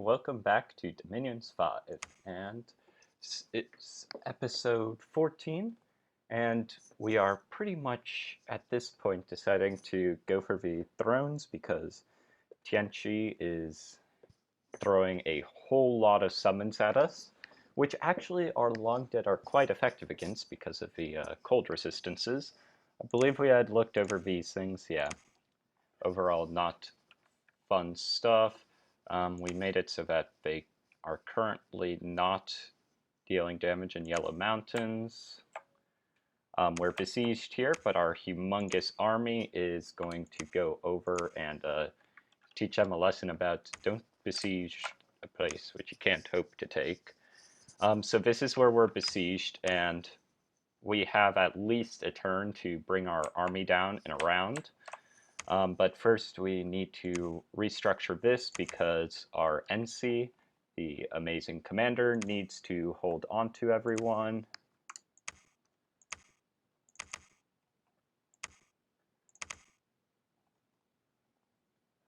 welcome back to Dominions 5, and it's episode 14, and we are pretty much at this point deciding to go for the thrones because Tianchi is throwing a whole lot of summons at us, which actually our Long Dead are quite effective against because of the cold resistances. I believe we had looked over these things, yeah. Overall, not fun stuff. We made it so that they are currently not dealing damage in Yellow Mountains. We're besieged here, but our humongous army is going to go over and teach them a lesson about don't besiege a place which you can't hope to take. So this is where we're besieged, and we have at least a turn to bring our army down and around. But first we need to restructure this because our NC, the amazing commander, needs to hold on to everyone.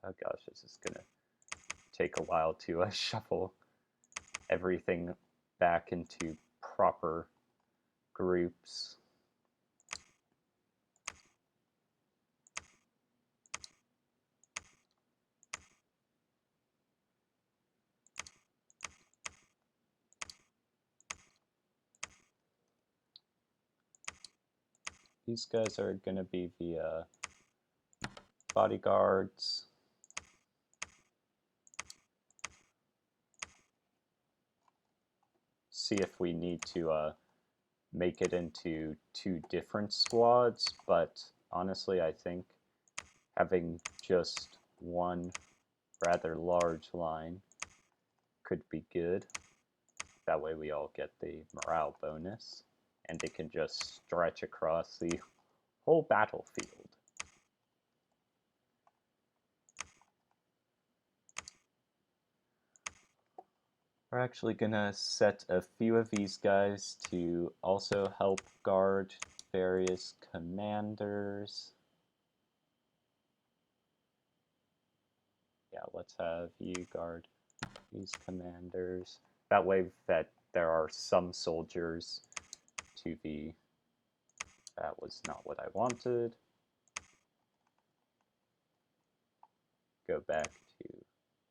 Oh gosh, this is gonna take a while to shuffle everything back into proper groups. These guys are going to be the bodyguards. See if we need to make it into two different squads, but honestly I think having just one rather large line could be good. That way we all get the morale bonus, and it can just stretch across the whole battlefield. We're actually gonna set a few of these guys to also help guard various commanders. Yeah, let's have you guard these commanders. That way that there are some soldiers to the... That was not what I wanted. Go back to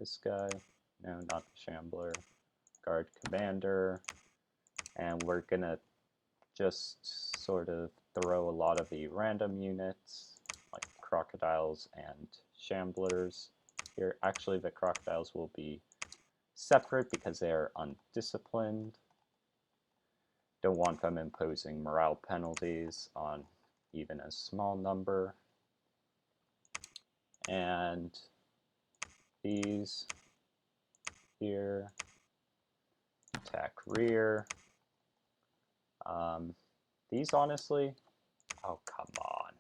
this guy. No, not the Shambler. Guard commander. And we're gonna just sort of throw a lot of the random units, like crocodiles and shamblers here. Actually, the crocodiles will be separate because they are undisciplined. Don't want them imposing morale penalties on even a small number. And these here, attack rear. These honestly, oh come on.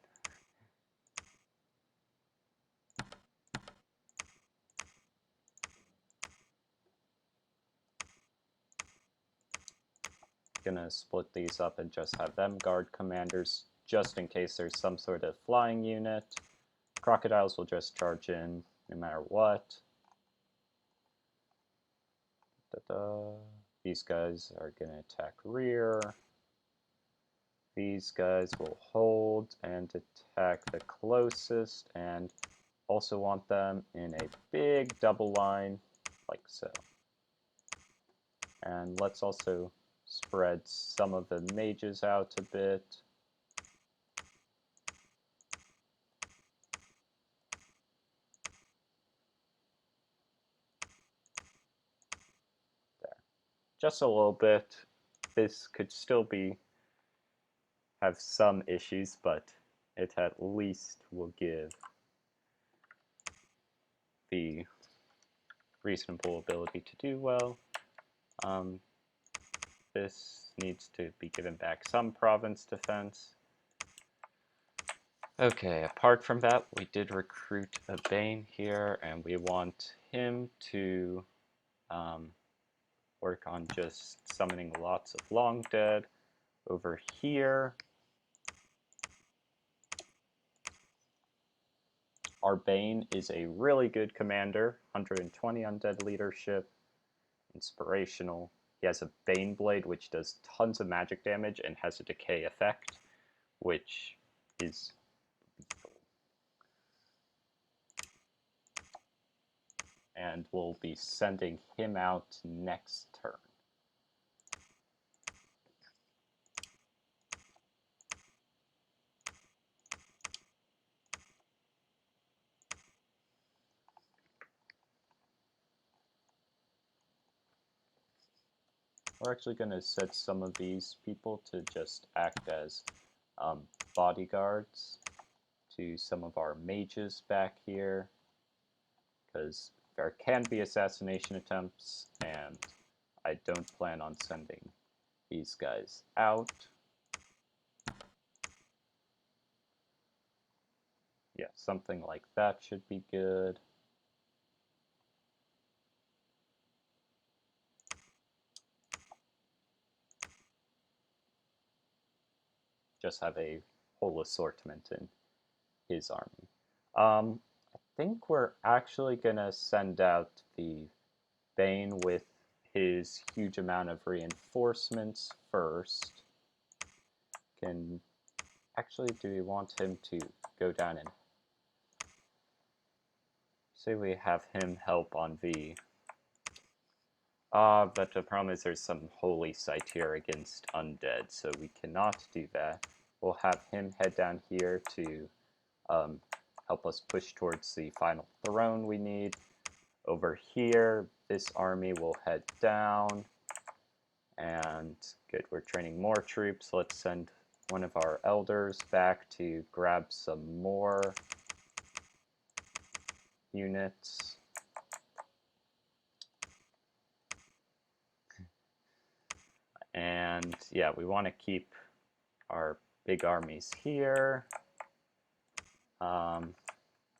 Gonna split these up and just have them guard commanders just in case there's some sort of flying unit. Crocodiles will just charge in no matter what. These guys are gonna attack rear. These guys will hold and attack the closest, and also want them in a big double line like so. And let's also spread some of the mages out a bit. There. Just a little bit. This could still have some issues, but it at least will give the reasonable ability to do well. This needs to be given back some province defense. Okay, apart from that, we did recruit a Bane here, and we want him to work on just summoning lots of Long Dead. Over here, our Bane is a really good commander, 120 undead leadership, inspirational. He has a Bane Blade, which does tons of magic damage and has a decay effect, which is lethal. And we'll be sending him out next turn. We're actually going to set some of these people to just act as bodyguards to some of our mages back here, because there can be assassination attempts, and I don't plan on sending these guys out. Yeah, something like that should be good. Just have a whole assortment in his army. I think we're actually going to send out the Bane with his huge amount of reinforcements first. Actually, do we want him to go down and say we have him help on V? But the problem is there's some holy site here against undead, so we cannot do that. We'll have him head down here to help us push towards the final throne we need. Over here, this army will head down. And good, we're training more troops. Let's send one of our elders back to grab some more units. And yeah, we want to keep our big armies here.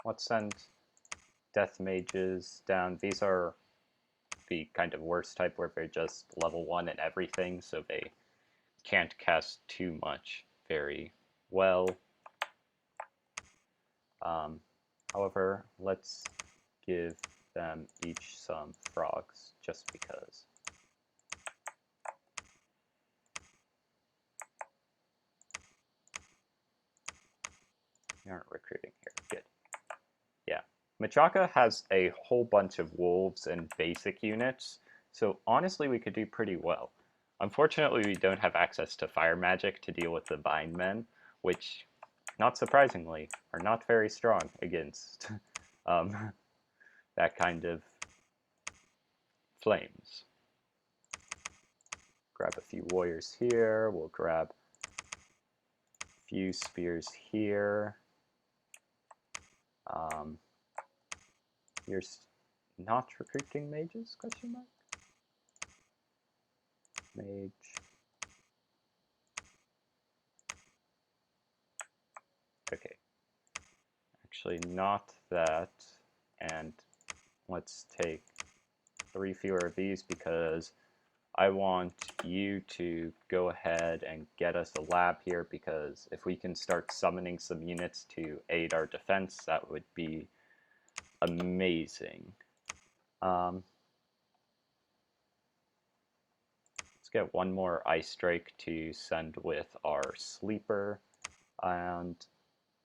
Let's send death mages down. These are the kind of worst type where they're just level 1 and everything, so they can't cast too much very well. However, let's give them each some frogs, just because. We aren't recruiting here. Good. Yeah. Matraka has a whole bunch of wolves and basic units, so honestly we could do pretty well. Unfortunately, we don't have access to fire magic to deal with the Vine Men, which, not surprisingly, are not very strong against that kind of flames. Grab a few warriors here. We'll grab a few spears here. You're not recruiting mages? Question mark. Mage. Okay. Actually, not that. And let's take 3 fewer of these because I want you to go ahead and get us a lab here, because if we can start summoning some units to aid our defense, that would be amazing. Let's get one more Ice Strike to send with our Sleeper, and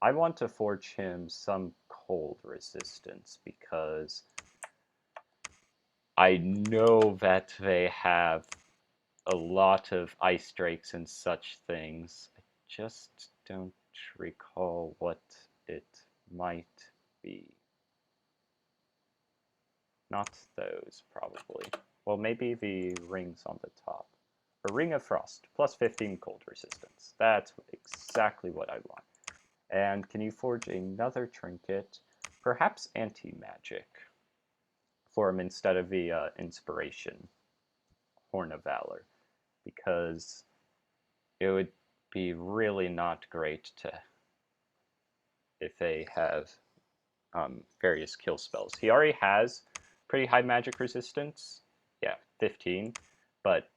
I want to forge him some cold resistance because I know that they have a lot of ice strikes and such things. I just don't recall what it might be. Not those, probably. Well, maybe the rings on the top. A Ring of Frost, plus 15 cold resistance. That's exactly what I want. And can you forge another trinket? Perhaps anti-magic for him instead of the inspiration, Horn of Valor, because it would be really not great to if they have various kill spells. He already has pretty high magic resistance, yeah, 15, but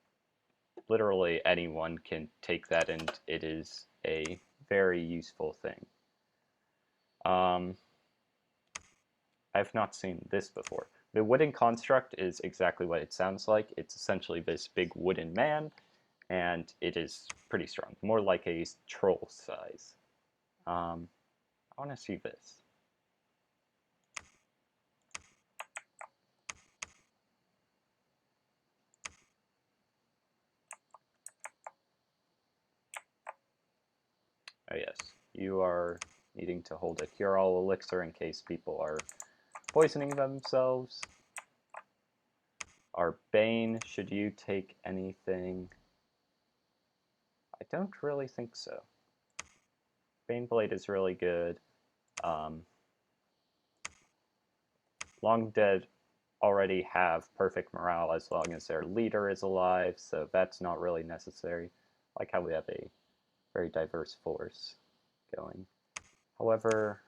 literally anyone can take that, and it is a very useful thing. I have not seen this before. The wooden construct is exactly what it sounds like. It's essentially this big wooden man, and it is pretty strong, more like a troll size. I want to see this. Oh yes, you are needing to hold a cure-all elixir in case people are poisoning themselves. Our Bane, should you take anything? I don't really think so. Bane Blade is really good. Long Dead already have perfect morale as long as their leader is alive, so that's not really necessary. I like how we have a very diverse force going. However,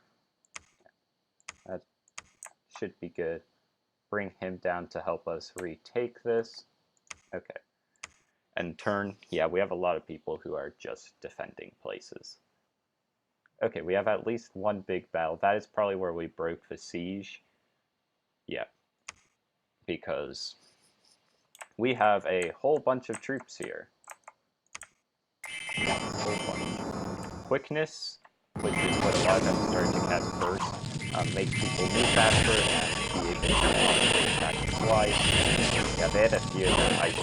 that should be good. Bring him down to help us retake this. Okay. And turn, yeah, we have a lot of people who are just defending places. Okay, we have at least one big battle. That is probably where we broke the siege. Yeah. Because we have a whole bunch of troops here. Whole bunch. Quickness, which is what a lot of them started to cast first, makes people move faster and be able to attack twice. Yeah, they had a few of their ice.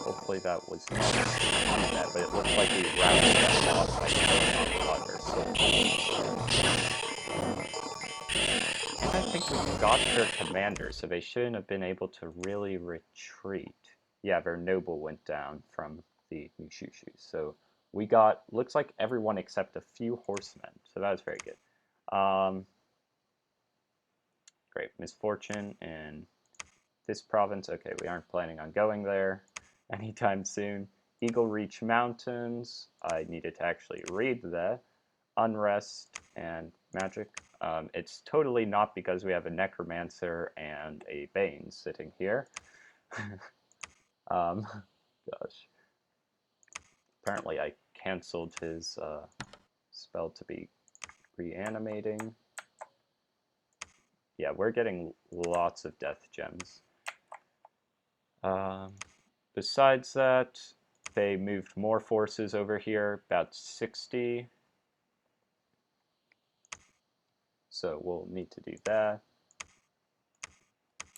Hopefully that was not that, but it looks like we routed them off by killing off a lot of their soldiers. And I think we got their commander, so they shouldn't have been able to really retreat. Yeah, their noble went down from the Mushushu, so we got, looks like everyone except a few horsemen, so that was very good. Great, misfortune in this province. Okay, we aren't planning on going there anytime soon. Eagle Reach Mountains, I needed to actually read that. Unrest and magic. It's totally not because we have a necromancer and a Bane sitting here. Gosh. Apparently I cancelled his spell to be reanimating. Yeah, we're getting lots of death gems. Besides that, they moved more forces over here, about 60. So we'll need to do that.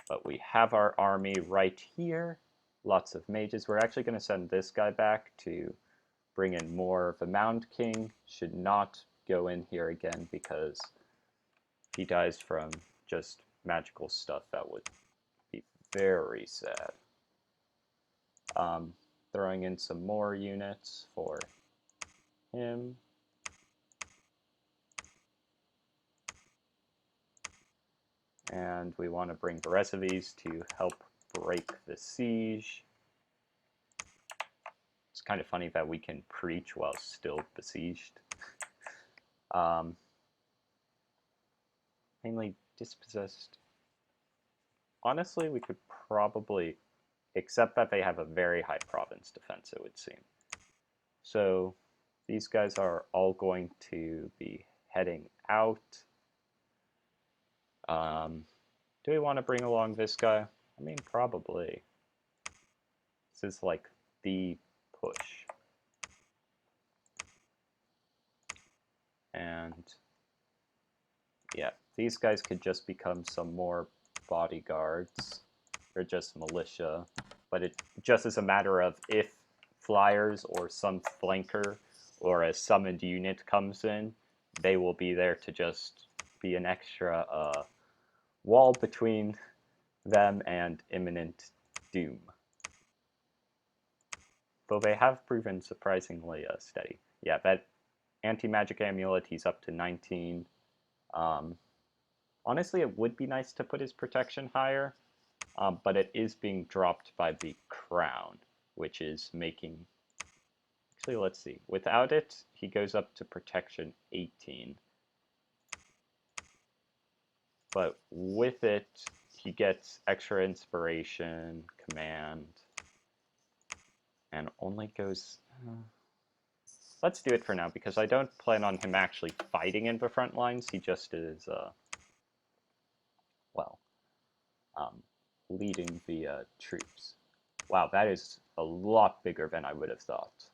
But we have our army right here. Lots of mages. We're actually going to send this guy back to bring in more of the Mound King. Should not go in here again because if he dies from just magical stuff, that would be very sad. Throwing in some more units for him. And we want to bring the rest of these to help break the siege. It's kind of funny that we can preach while still besieged. Mainly dispossessed. Honestly, we could probably, except that they have a very high province defense, it would seem. So these guys are all going to be heading out. Do we want to bring along this guy? I mean, probably. This is like the push. And yeah, these guys could just become some more bodyguards. Or just militia. But it just is a matter of if flyers or some flanker or a summoned unit comes in, they will be there to just be an extra wall between them and imminent doom. Though they have proven surprisingly steady. Yeah, that anti-magic amulet, he's up to 19. Honestly, it would be nice to put his protection higher, but it is being dropped by the crown, which is making... Actually, let's see. Without it, he goes up to protection 18. But with it, he gets extra inspiration, command, and only goes... Let's do it for now, because I don't plan on him actually fighting in the front lines. He just is well, leading the troops. Wow, that is a lot bigger than I would have thought.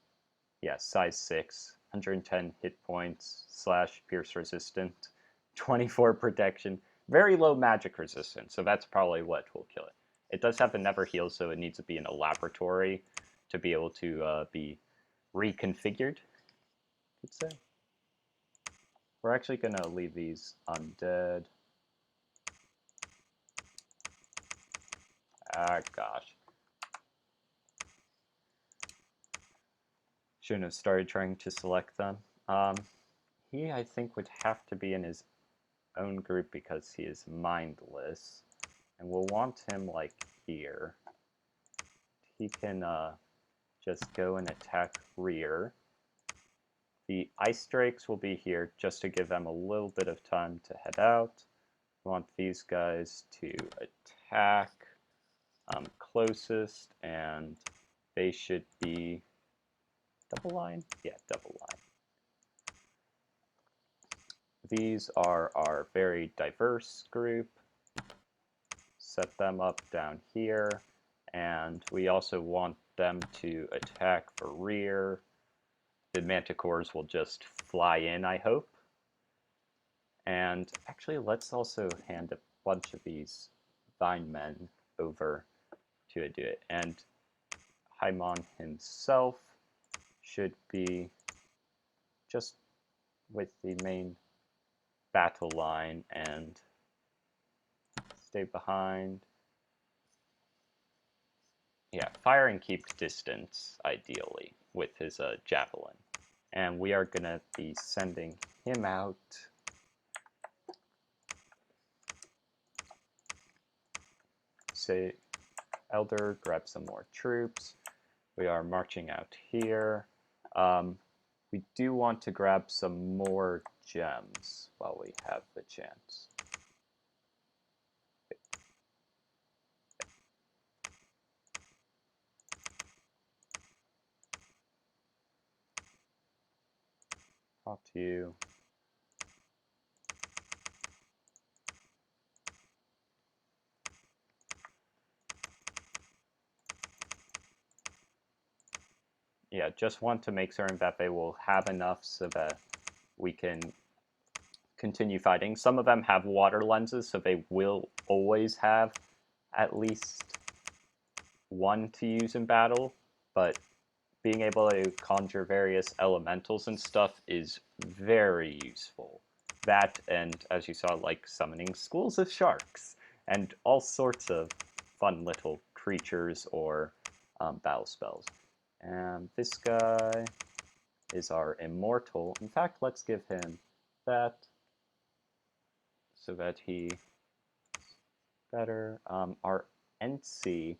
Yeah, size 6, 110 hit points, slash pierce resistant, 24 protection, very low magic resistance, so that's probably what will kill it. It does have a never heal, so it needs to be in a laboratory to be able to be reconfigured, I could say. We're actually going to leave these undead. Ah, gosh. Shouldn't have started trying to select them. He, I think, would have to be in his own group because he is mindless. And we'll want him, like, here. He can just go and attack rear. The ice drakes will be here just to give them a little bit of time to head out. We want these guys to attack closest, and they should be double line? Yeah, double line. These are our very diverse group. Set them up down here, and we also want them to attack for rear. The manticores will just fly in, I hope. And actually, let's also hand a bunch of these vine men over to do it. And Haimon himself should be just with the main battle line and stay behind. Yeah, fire and keep distance, ideally, with his javelin. And we are going to be sending him out. Say, Elder, grab some more troops. We are marching out here. We do want to grab some more gems while we have the chance. Talk to you. Yeah, just want to make certain that they will have enough so that we can continue fighting. Some of them have water lenses, so they will always have at least one to use in battle, but being able to conjure various elementals and stuff is very useful. That, and as you saw, like summoning schools of sharks, and all sorts of fun little creatures or battle spells. And this guy is our immortal. In fact, let's give him that so that he better. Our NC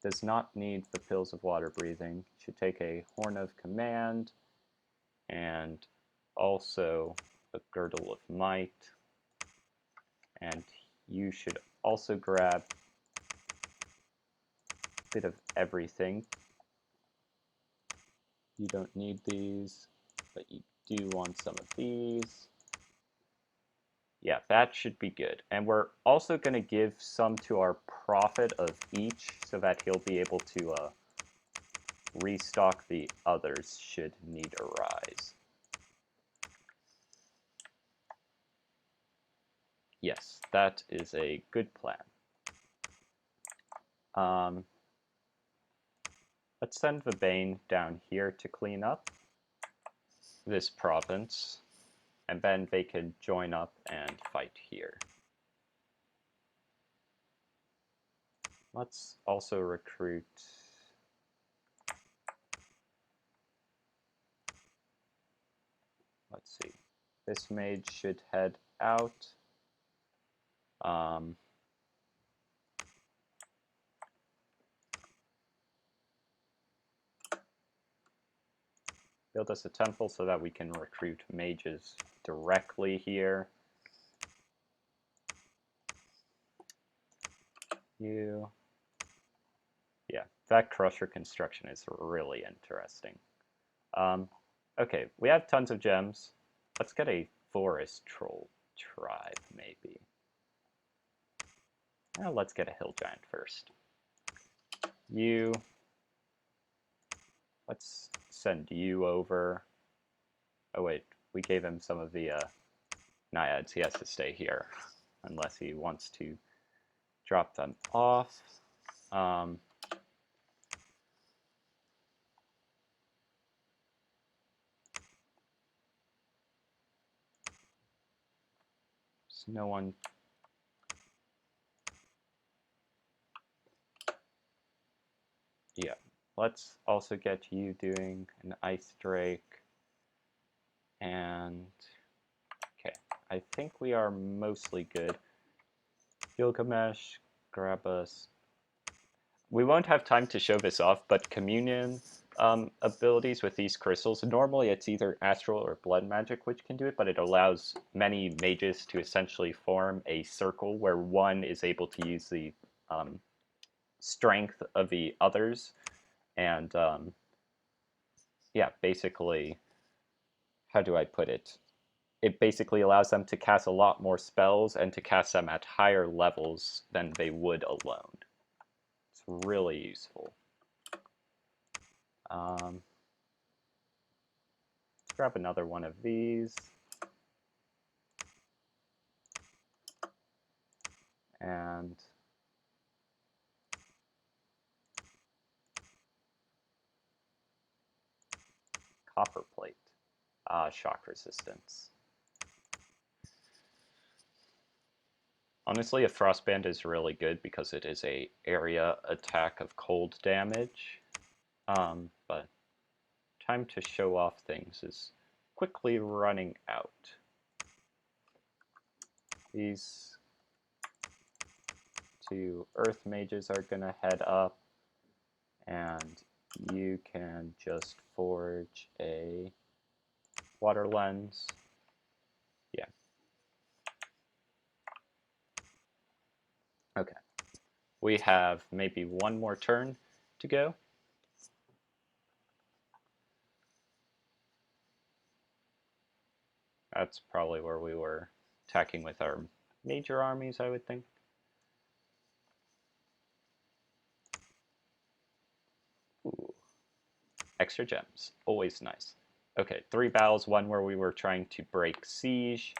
does not need the pills of water breathing. Should take a horn of command and also a girdle of might. And you should also grab a bit of everything. You don't need these, but you do want some of these. Yeah, that should be good. And we're also going to give some to our prophet of each so that he'll be able to restock the others should need arise. Yes, that is a good plan. Let's send the Bane down here to clean up this province, and then they can join up and fight here. Let's also recruit... Let's see. This mage should head out. Build us a temple so that we can recruit mages directly here. You... Yeah, that crusher construction is really interesting. Okay, we have tons of gems. Let's get a forest troll tribe, maybe. Now let's get a hill giant first. You. Let's send you over. Oh wait, we gave him some of the naiads. He has to stay here unless he wants to drop them off. There's no one. Yeah, let's also get you doing an ice drake. And okay, I think we are mostly good. Gilgamesh, grab us. We won't have time to show this off, but communion abilities with these crystals, normally it's either astral or blood magic which can do it, but it allows many mages to essentially form a circle where one is able to use the strength of the others. And yeah, basically, how do I put it? It basically allows them to cast a lot more spells and to cast them at higher levels than they would alone. It's really useful. Let's grab another one of these. And copper plate. Shock resistance. Honestly, a frostband is really good because it is a area attack of cold damage. But time to show off things is quickly running out. These two earth mages are gonna head up, and you can just forge a water lens. Yeah. Okay. We have maybe one more turn to go. That's probably where we were attacking with our major armies, I would think. Ooh. Extra gems, always nice. Okay, 3 battles, one where we were trying to break siege.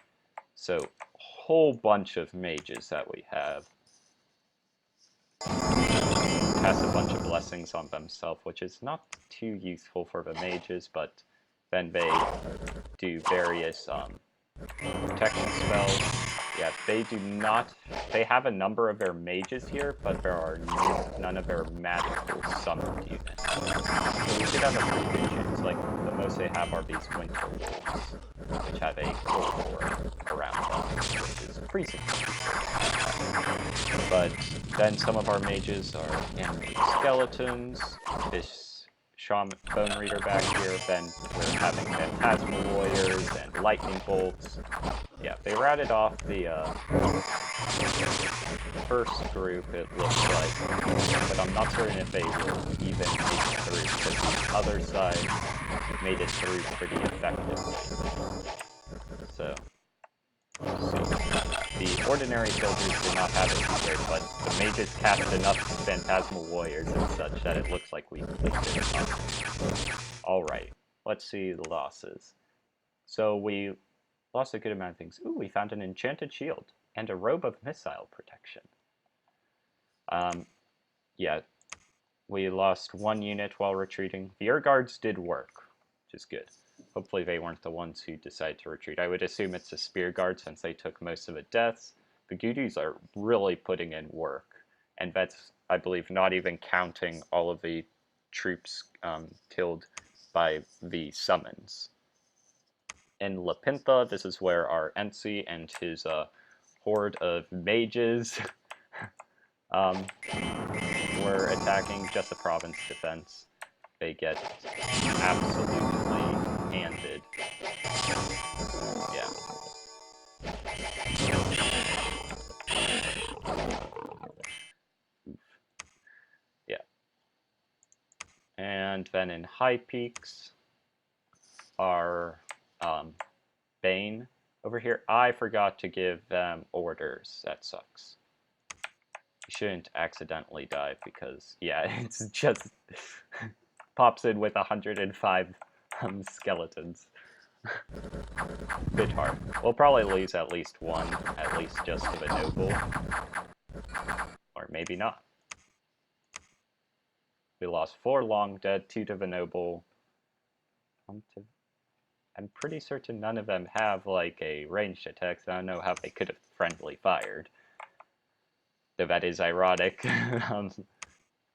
So, a whole bunch of mages that we have. Cast a bunch of blessings on themselves, which is not too useful for the mages, but then they do various protection spells. Yeah, they do not. They have a number of their mages here, but there are none of their magical summoned units. So we should have a pretty good chance. Like, the most they have are these winter wolves, which have a cold war around them, which is pretty significant. But then some of our mages are animated skeletons, this bone reader back here, then we're having phantasmal warriors and lightning bolts. Yeah, they routed off the first group, it looks like, but I'm not certain if they will even make it through, because the other side made it through pretty effectively. So, let's see. The ordinary soldiers did not have it either, but the mages cast enough phantasmal warriors and such that it looks like we cleaned it up. Alright, let's see the losses. So we lost a good amount of things. Ooh, we found an enchanted shield and a robe of missile protection. Yeah, we lost 1 unit while retreating. The air guards did work, which is good. Hopefully they weren't the ones who decided to retreat. I would assume it's the spear guard since they took most of the deaths. The Gudus are really putting in work, and that's, I believe, not even counting all of the troops killed by the summons. In Lapintha, this is where our Ensi and his horde of mages were attacking just the province defense. They get absolutely handed. Yeah. Oof. Yeah. And then in High Peaks, our Bane over here. I forgot to give them orders. That sucks. You shouldn't accidentally dive because, yeah, it's just pops in with 105 skeletons. Bit hard. We'll probably lose at least one, at least just to the noble. Or maybe not. We lost 4 long dead, 2 to the noble. I'm pretty certain none of them have like a ranged attack, so I don't know how they could have friendly fired. Though that is ironic.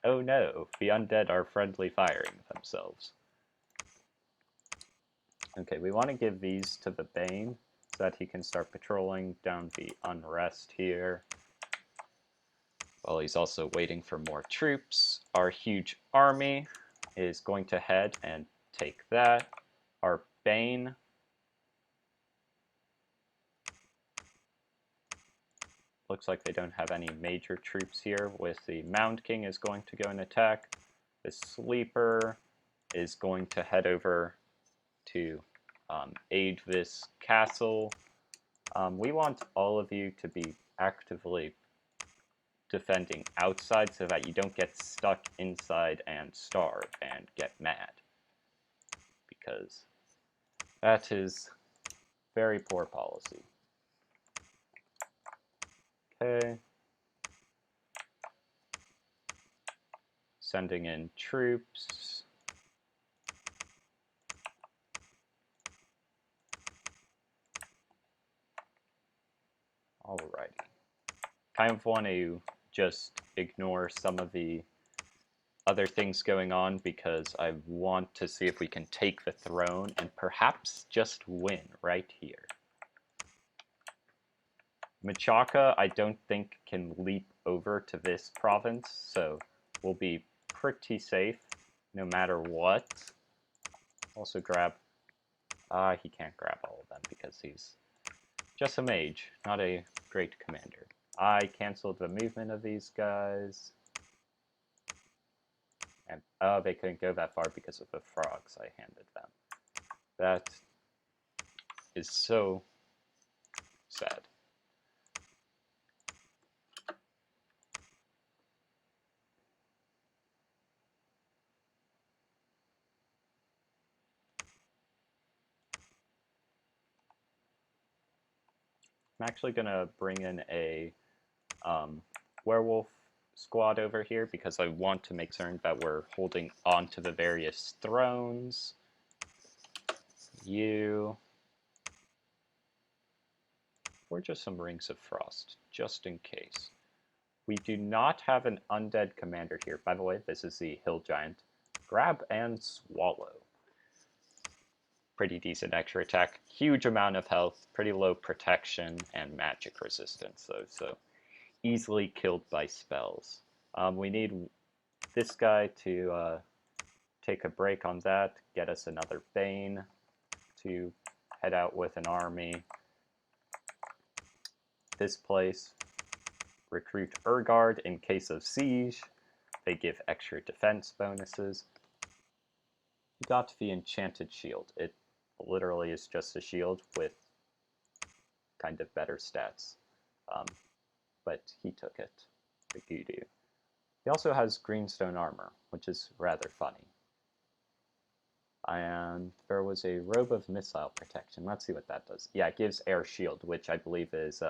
Oh no, the undead are friendly firing themselves. Okay, we want to give these to the Bane so that he can start patrolling down the unrest here. While he's also waiting for more troops, our huge army is going to head and take that. Our Bane looks like they don't have any major troops here. With the Mound King is going to go and attack. The Sleeper is going to head over to aid this castle. We want all of you to be actively defending outside so that you don't get stuck inside and starve and get mad. Because that is very poor policy. Okay. Sending in troops. Alrighty. Kind of want to just ignore some of the other things going on because I want to see if we can take the throne and perhaps just win right here. Machaca, I don't think can leap over to this province, so we'll be pretty safe no matter what. Also grab... he can't grab all of them because he's just a mage, not a great commander. I canceled the movement of these guys. And they couldn't go that far because of the frogs I handed them. That is so sad. I'm actually going to bring in a werewolf squad over here because I want to make certain that we're holding on to the various thrones. You. Or just some rings of frost, just in case. We do not have an undead commander here. By the way, this is the hill giant. Grab and swallow. Pretty decent extra attack. Huge amount of health, pretty low protection, and magic resistance, though, so easily killed by spells. We need this guy to take a break on that, get us another Bane to head out with an army. This place, recruit Urgard in case of siege. They give extra defense bonuses. Got the enchanted shield. It literally is just a shield with kind of better stats. But he took it. The doo-doo. He also has greenstone armor, which is rather funny. And there was a robe of missile protection. Let's see what that does. Yeah, it gives air shield, which I believe is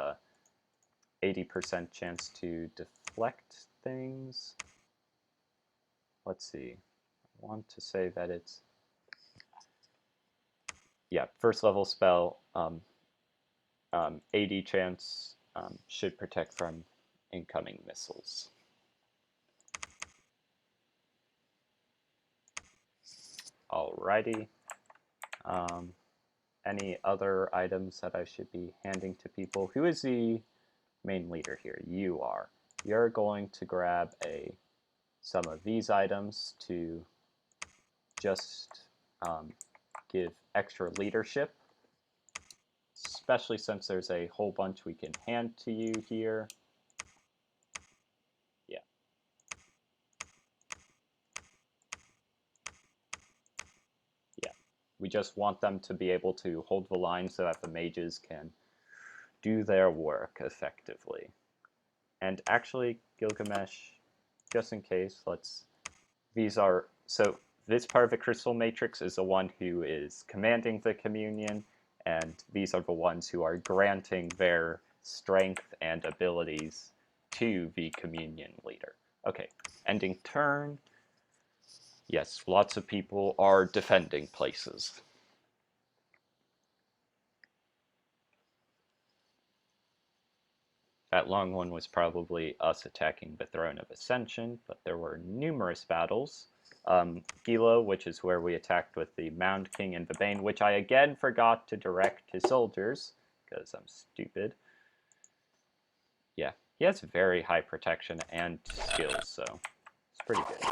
80% chance to deflect things. Let's see. I want to say that it's... Yeah, first level spell, 80 chance, should protect from incoming missiles. Alrighty. Any other items that I should be handing to people? Who is the main leader here? You are. You're going to grab some of these items to just give extra leadership, especially since there's a whole bunch we can hand to you here. Yeah. Yeah. We just want them to be able to hold the line so that the mages can do their work effectively. And actually, Gilgamesh, just in case, so this part of the crystal matrix is the one who is commanding the communion, and these are the ones who are granting their strength and abilities to the communion leader. Okay, ending turn. Yes, lots of people are defending places. That long one was probably us attacking the Throne of Ascension, but there were numerous battles. Gilo, which is where we attacked with the Mound King and the Bane, which I again forgot to direct his soldiers, because I'm stupid. Yeah, he has very high protection and skills, so it's pretty good.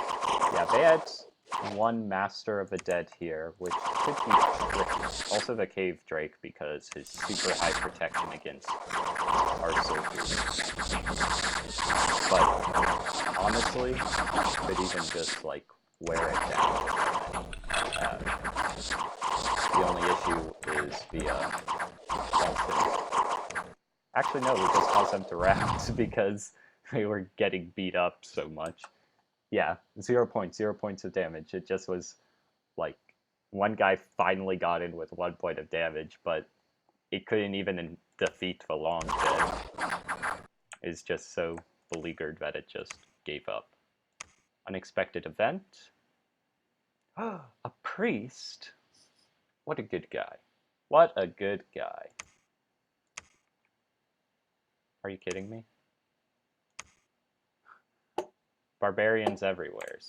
Yeah, they had one Master of the Dead here, which could be tricky. Also the Cave Drake, because his super high protection against our soldiers. But honestly, could even just like wear it down. The only issue is the dolphins. Actually, no, we just caused them to rout because they were getting beat up so much. Yeah, 0 points of damage. It just was like one guy finally got in with 1 point of damage, but it couldn't even defeat the long dead. It's just so beleaguered that it just gave up. Unexpected event. A priest? What a good guy. What a good guy. Are you kidding me? Barbarians everywhere.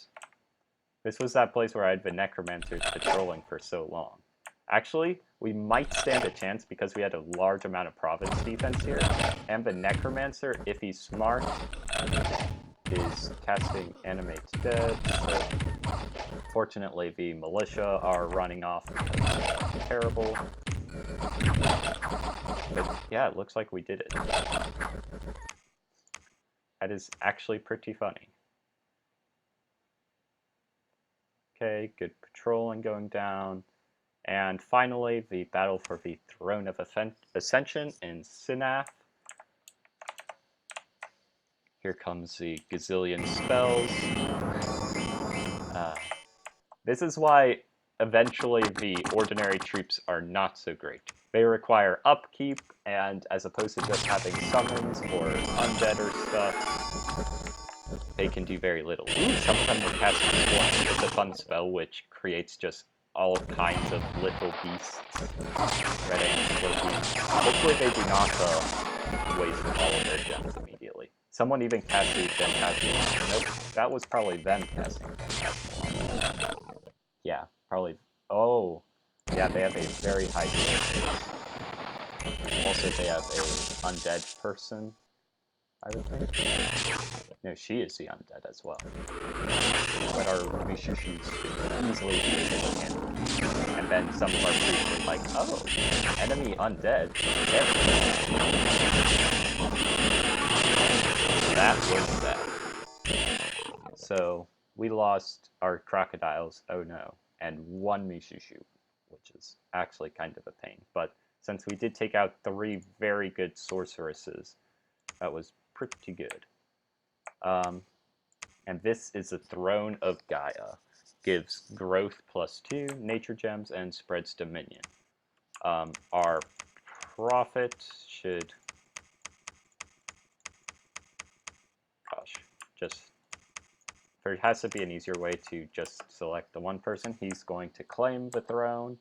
This was that place where I had the necromancers patrolling for so long. Actually, we might stand a chance because we had a large amount of province defense here, and the necromancer, if he's smart, is casting Animate Dead, so fortunately the militia are running off because they're terrible. But yeah, it looks like we did it. That is actually pretty funny. Okay, good patrolling going down. And finally, the battle for the Throne of Ascension in Sinath. Here comes the gazillion spells. This is why eventually the ordinary troops are not so great. They require upkeep, and as opposed to just having summons or undead or stuff, they can do very little. Ooh, some of them were casting Swarm. It's a fun spell which creates just all kinds of little beasts. Red ant, beasts. Hopefully they do not waste all of their gems immediately. Someone even casted them casting. Nope, that was probably them casting. Yeah, probably. Oh, yeah, they have a very high chance. Also, they have a undead person, I would think. No, she is the undead as well. But our Mishushis easily handle. And then some of our priests were like, oh, enemy undead. That was that. So we lost our crocodiles, oh no, and one Mishushu, which is actually kind of a pain. But since we did take out 3 very good sorceresses, that was pretty good. And this is the Throne of Gaia. Gives growth +2, nature gems, and spreads dominion. Our prophet should... Gosh, just... There has to be an easier way to just select the one person. He's going to claim the throne.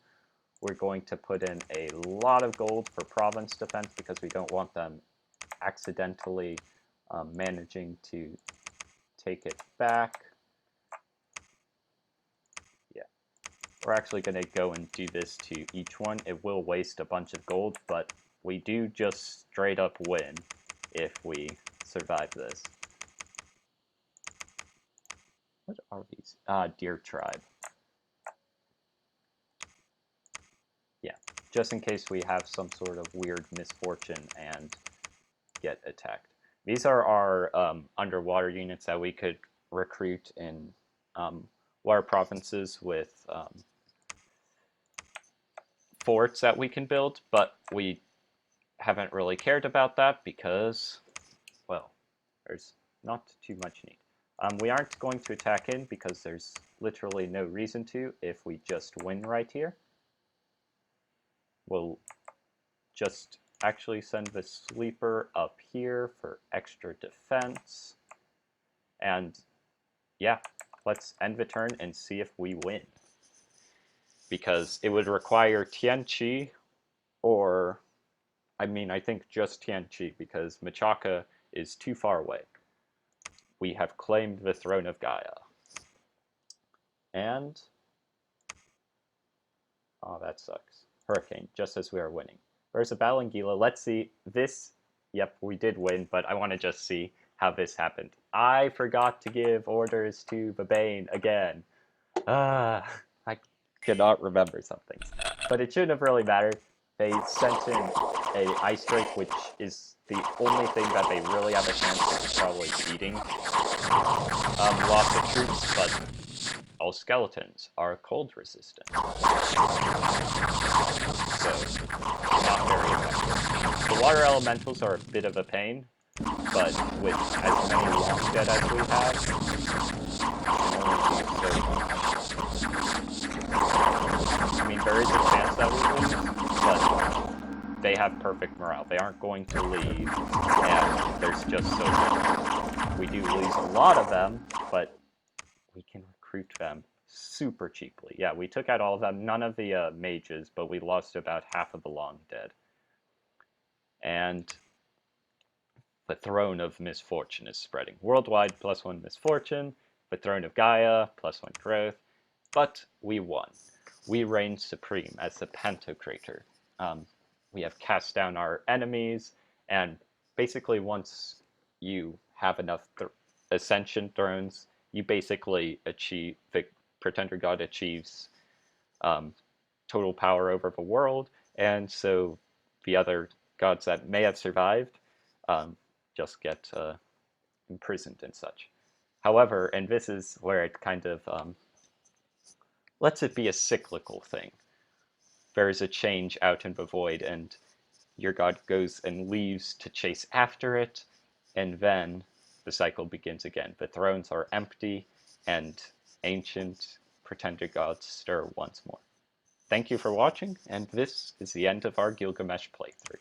We're going to put in a lot of gold for province defense because we don't want them accidentally managing to take it back. Yeah. We're actually going to go and do this to each one. It will waste a bunch of gold, but we do just straight up win if we survive this. What are these? Deer Tribe. Yeah, just in case we have some sort of weird misfortune and get attacked. These are our underwater units that we could recruit in water provinces with forts that we can build, but we haven't really cared about that because, well, There's not too much need. We aren't going to attack in because there's literally no reason to if we just win right here. We'll just actually send the sleeper up here for extra defense. And yeah, let's end the turn and see if we win. Because it would require Tianqi or, I mean, I think just Tianqi because Machaka is too far away. We have claimed the throne of Gaia. And, oh, that sucks. Hurricane, just as we are winning. There's a battle in Gila. Let's see. This, yep, we did win, but I want to just see how this happened. I forgot to give orders to the Bane again. I cannot remember some things. But it shouldn't have really mattered. They sent in a ice drake, which is the only thing that they really have a chance of probably beating lots of troops, but all skeletons are cold resistant. So, not very effective. The water elementals are a bit of a pain, but with as many long dead as we have, I mean, there is a chance that we lose, but they have perfect morale. They aren't going to leave, and there's just so many. We do lose a lot of them, but we can recruit them super cheaply. Yeah, we took out all of them, none of the mages, but we lost about half of the long dead. And the throne of misfortune is spreading. Worldwide, +1 misfortune. The throne of Gaia, +1 growth. But we won. We reign supreme as the Pantocrator. We have cast down our enemies, and basically once you have enough ascension thrones, you basically achieve, the Pretender God achieves total power over the world, and so the other gods that may have survived just get imprisoned and such. However, and this is where it kind of lets it be a cyclical thing. There is a change out in the void, and your god goes and leaves to chase after it, and then the cycle begins again. The thrones are empty, and ancient pretender gods stir once more. Thank you for watching, and this is the end of our Gilgamesh playthrough.